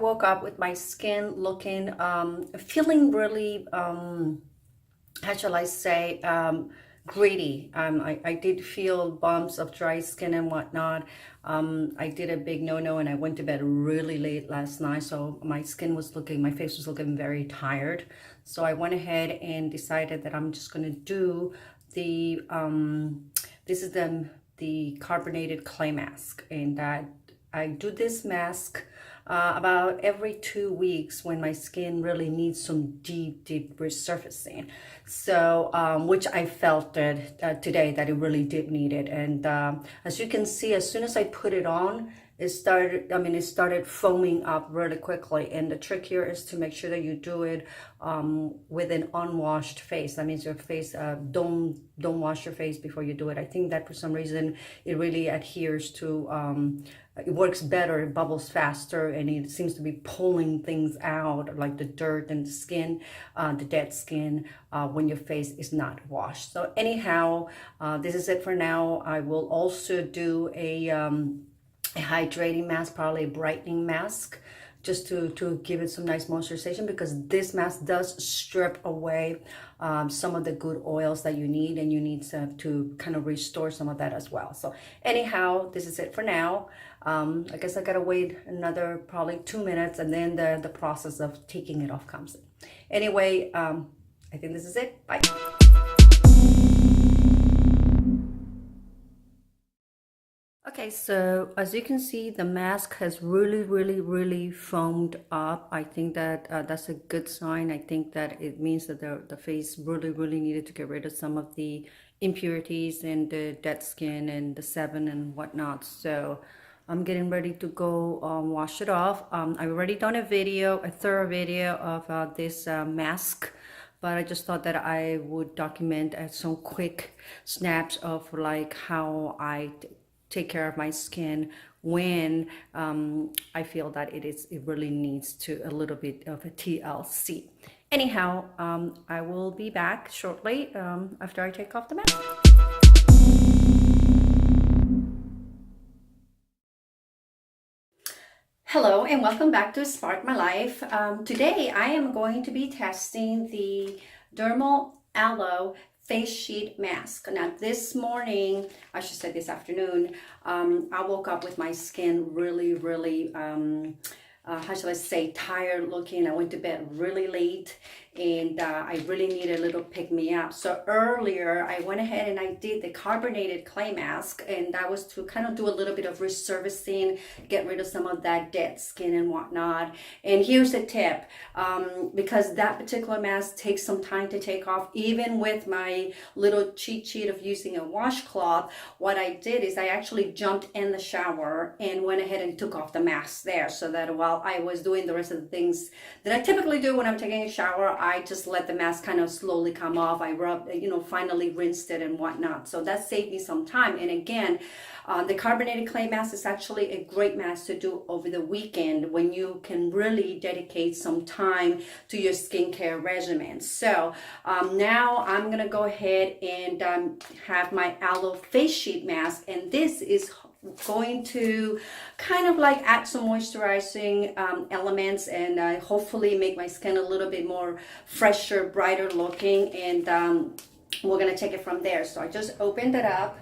woke up with my skin looking, feeling really, how shall I say, gritty. I did feel bumps of dry skin and whatnot. I did a big no-no and I went to bed really late last night. So my face was looking very tired. So I went ahead and decided that I'm just going to do the, this is the carbonated clay mask. And that I do this mask about every 2 weeks when my skin really needs some deep resurfacing. So which I felt that today that it really did need it. And as you can see, as soon as I put it on, it started foaming up really quickly. And the trick here is to make sure that you do it with an unwashed face. That means your face, don't wash your face before you do it. I think that for some reason it really adheres to, it works better, it bubbles faster, and it seems to be pulling things out like the dirt and the skin, the dead skin, when your face is not washed. So anyhow, this is it for now. I will also do a hydrating mask, probably a brightening mask, just to give it some nice moisturization, because this mask does strip away some of the good oils that you need, and you need to kind of restore some of that as well. So anyhow, this is it for now. I guess I gotta wait another probably 2 minutes, and then the process of taking it off comes in. Anyway, I think this is it. Bye. Okay, so as you can see, the mask has really foamed up. I think that that's a good sign. I think that it means that the face really needed to get rid of some of the impurities and the dead skin and the sebum and whatnot. So I'm getting ready to go wash it off. I've already done a thorough video of this mask, but I just thought that I would document some quick snaps of like how I take care of my skin when I feel that it really needs to a little bit of a TLC. Anyhow, I will be back shortly after I take off the mask. Hello and welcome back to Spark My Life. Today I am going to be testing the Dermal Aloe face sheet mask. Now this morning, I should say this afternoon, I woke up with my skin really how shall I say, tired looking. I went to bed really late, and I really needed a little pick me up. So earlier I went ahead and I did the carbonated clay mask, and that was to kind of do a little bit of resurfacing, get rid of some of that dead skin and whatnot. And here's a tip, because that particular mask takes some time to take off, even with my little cheat sheet of using a washcloth, what I did is I actually jumped in the shower and went ahead and took off the mask there, so that while I was doing the rest of the things that I typically do when I'm taking a shower, I just let the mask kind of slowly come off. I rubbed, finally rinsed it and whatnot. So that saved me some time. And again, the carbonated clay mask is actually a great mask to do over the weekend when you can really dedicate some time to your skincare regimen. So now I'm gonna go ahead and have my aloe face sheet mask, and this is going to kind of like add some moisturizing elements, and hopefully make my skin a little bit more fresher, brighter looking, and we're gonna take it from there. So I just opened it up,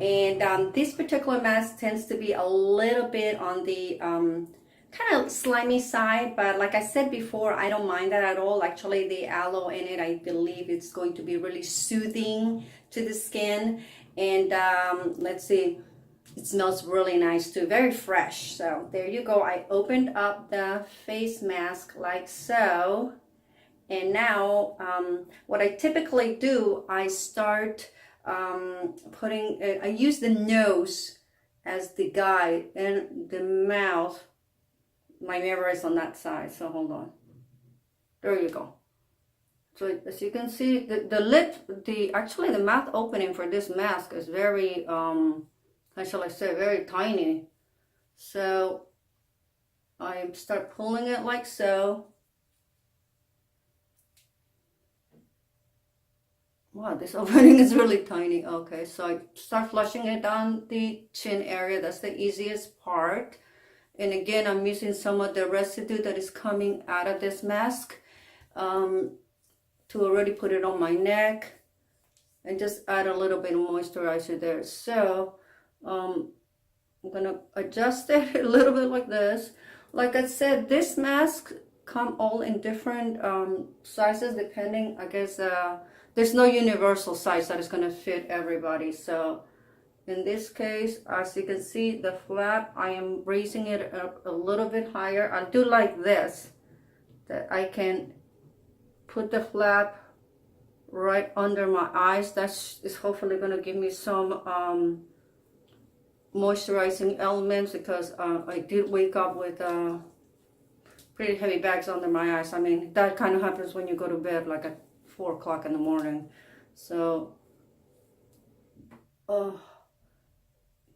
and this particular mask tends to be a little bit on the kind of slimy side, but like I said before, I don't mind that at all. Actually, the aloe in it, I believe it's going to be really soothing to the skin. And let's see, it smells really nice too, very fresh. So there you go. I opened up the face mask like so, and now what I typically do, I start putting, I use the nose as the guide, and the mouth, my mirror is on that side, so hold on. There you go. So as you can see, the lip, actually the mouth opening for this mask is very, how shall I say, very tiny. So I start pulling it like so. Wow, this opening is really tiny. Okay, so I start flushing it down the chin area. That's the easiest part. And again, I'm using some of the residue that is coming out of this mask to already put it on my neck and just add a little bit of moisturizer there. So I'm gonna adjust it a little bit like this. Like I said, this mask come all in different sizes depending, I guess, there's no universal size that is gonna fit everybody. So in this case, as you can see, the flap, I am raising it up a little bit higher. I do like this, that I can put the flap right under my eyes. That is hopefully going to give me some moisturizing elements, because I did wake up with pretty heavy bags under my eyes. I mean, that kind of happens when you go to bed like at 4 o'clock in the morning. So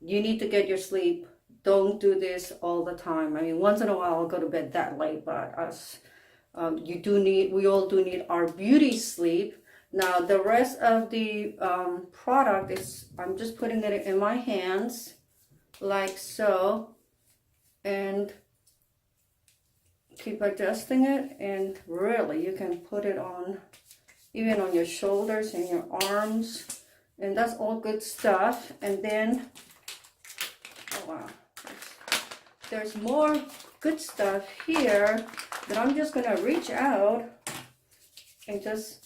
you need to get your sleep. Don't do this all the time. I mean, once in a while I'll go to bed that late, but us, we all do need our beauty sleep. Now the rest of the product is, I'm just putting it in my hands like so, and keep adjusting it. And really, you can put it on even on your shoulders and your arms, and that's all good stuff. And then, oh wow, there's more good stuff here that I'm just gonna reach out and just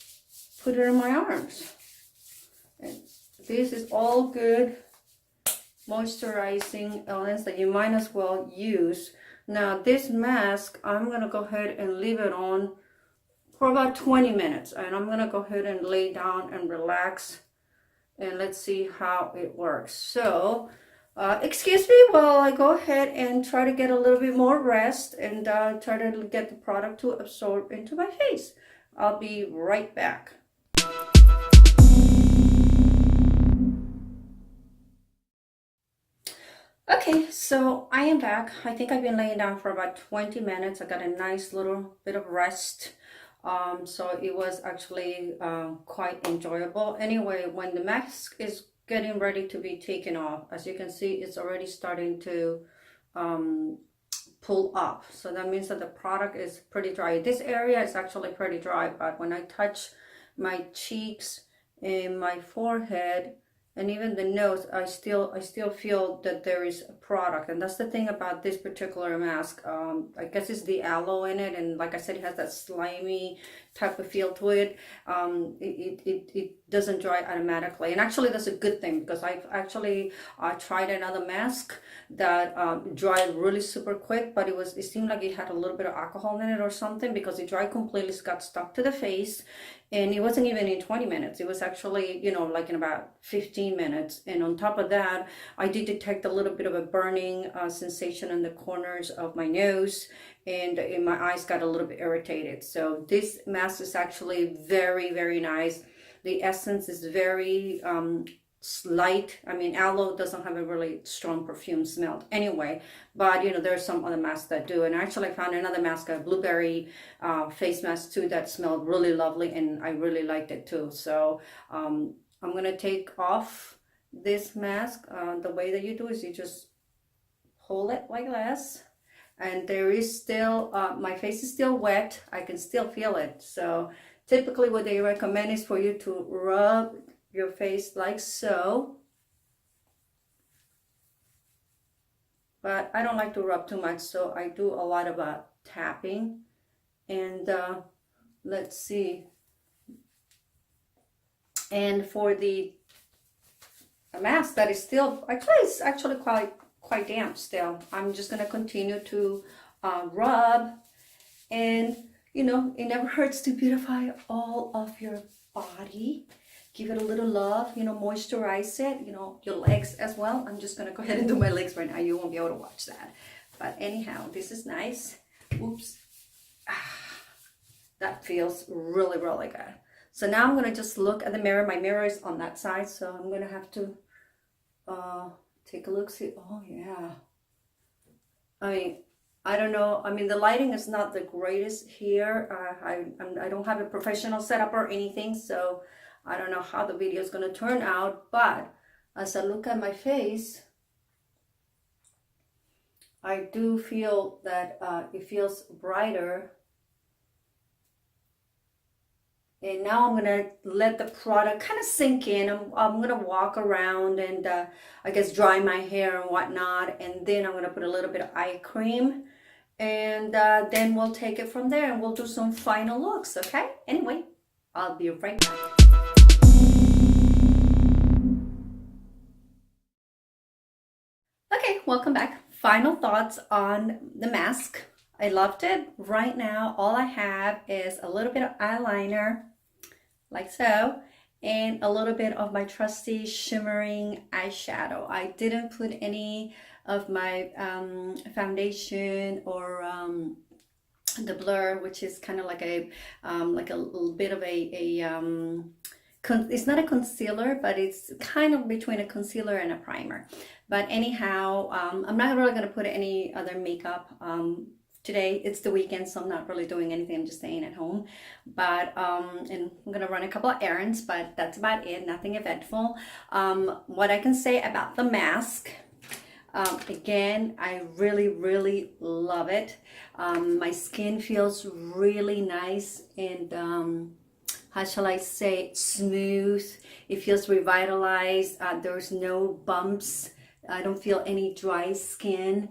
put it in my arms. And this is all good moisturizing elements that you might as well use. Now this mask, I'm gonna go ahead and leave it on for about 20 minutes, and I'm gonna go ahead and lay down and relax, and let's see how it works. So excuse me while I go ahead and try to get a little bit more rest and try to get the product to absorb into my face. I'll be right back. Okay, so I am back. I think I've been laying down for about 20 minutes. I got a nice little bit of rest. So it was actually quite enjoyable. Anyway, when the mask is getting ready to be taken off, as you can see, it's already starting to pull up. So that means that the product is pretty dry. This area is actually pretty dry, but when I touch my cheeks and my forehead and even the nose, I still feel that there is a product. And that's the thing about this particular mask. I guess it's the aloe in it, and like I said, it has that slimy type of feel to it. It doesn't dry automatically, and actually that's a good thing, because I've actually tried another mask that dried really super quick, but it seemed like it had a little bit of alcohol in it or something, because it dried completely, got stuck to the face, and it wasn't even in 20 minutes. It was actually, you know, like in about 15 minutes. And on top of that, I did detect a little bit of a burning sensation in the corners of my nose, and my eyes got a little bit irritated. So this mask is actually very, very nice. The essence is very light. I mean, aloe doesn't have a really strong perfume smell anyway, but you know, there's some other masks that do. And I actually found another mask, a blueberry face mask too, that smelled really lovely, and I really liked it too. So I'm gonna take off this mask. The way that you do is you just hold it like this, and there is still my face is still wet. I can still feel it. So typically what they recommend is for you to rub your face like so, but I don't like to rub too much, so I do a lot of tapping. And let's see, and for the mask that is still, actually it's actually quite damp still, I'm just going to continue to rub. And you know, it never hurts to beautify all of your body. Give it a little love, you know, moisturize it, you know, your legs as well. I'm just going to go ahead and do my legs right now. You won't be able to watch that. But anyhow, this is nice. Oops. That feels really, really good. So now I'm going to just look at the mirror. My mirror is on that side, so I'm going to have to take a look. See, oh yeah. I mean, I don't know. I mean, the lighting is not the greatest here. I don't have a professional setup or anything, so I don't know how the video is going to turn out. But as I look at my face, I do feel that it feels brighter. And now I'm gonna let the product kind of sink in. I'm gonna walk around and I guess dry my hair and whatnot. And then I'm gonna put a little bit of eye cream. And then we'll take it from there and we'll do some final looks, okay? Anyway, I'll be right back. Okay, welcome back. Final thoughts on the mask. I loved it. Right now, all I have is a little bit of eyeliner, like so, and a little bit of my trusty shimmering eyeshadow. I didn't put any of my foundation or the blur, which is kind of like a little bit of it's not a concealer, but it's kind of between a concealer and a primer. But anyhow, I'm not really going to put any other makeup today. It's the weekend, so I'm not really doing anything. I'm just staying at home. But and I'm going to run a couple of errands, but that's about it. Nothing eventful. What I can say about the mask, again, I really love it. My skin feels really nice and how shall I say, smooth. It feels revitalized. There's no bumps. I don't feel any dry skin.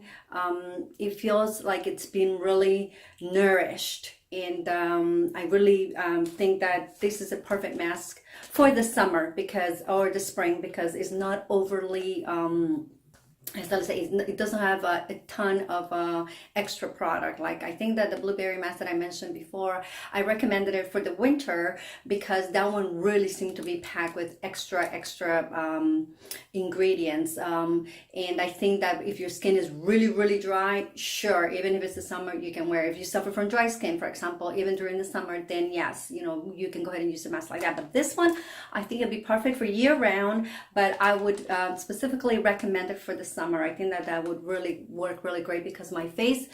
It feels like it's been really nourished. And I really think that this is a perfect mask for the summer or the spring, because it's not overly as I say, it doesn't have a ton of extra product. Like, I think that the blueberry mask that I mentioned before, I recommended it for the winter because that one really seemed to be packed with extra ingredients. And I think that if your skin is really dry, sure, even if it's the summer, you can wear it. If you suffer from dry skin, for example, even during the summer, then yes, you know, you can go ahead and use a mask like that. But this one, I think it'd be perfect for year round, but I would specifically recommend it for the summer. I think that would really work really great because my face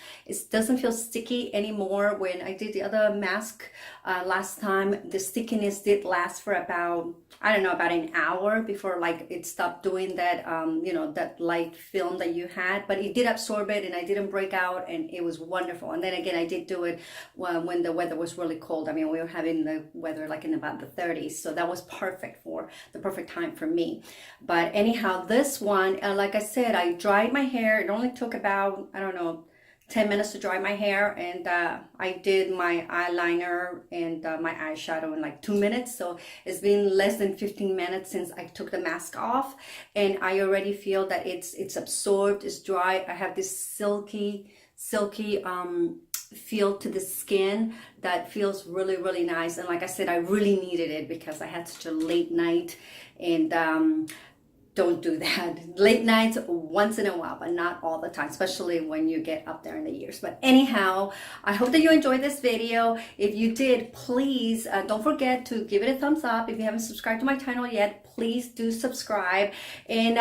doesn't feel sticky anymore. When I did the other mask last time, the stickiness did last for about, I don't know, about an hour before like it stopped doing that you know, that light film that you had, but it did absorb it and I didn't break out and it was wonderful. And then again, I did do it when the weather was really cold. I mean, we were having the weather like in about the 30s, so that was the perfect time for me. But anyhow, this one, like I said, I dried my hair. It only took about, I don't know, 10 minutes to dry my hair, and I did my eyeliner and my eyeshadow in like 2 minutes. So it's been less than 15 minutes since I took the mask off, and I already feel that it's absorbed, it's dry. I have this silky feel to the skin that feels really nice. And like I said, I really needed it because I had such a late night, and don't do that. Late nights once in a while, but not all the time, especially when you get up there in the years. But anyhow, I hope that you enjoyed this video. If you did, please don't forget to give it a thumbs up. If you haven't subscribed to my channel yet, please do subscribe, and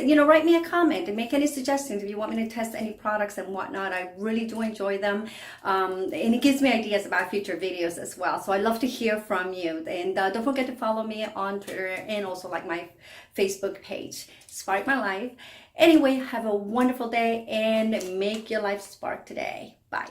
you know, write me a comment and make any suggestions if you want me to test any products and whatnot. I really do enjoy them, and it gives me ideas about future videos as well. So I love to hear from you, and don't forget to follow me on Twitter and also like my Facebook page, Spark My Life. Anyway, have a wonderful day and make your life spark today. Bye.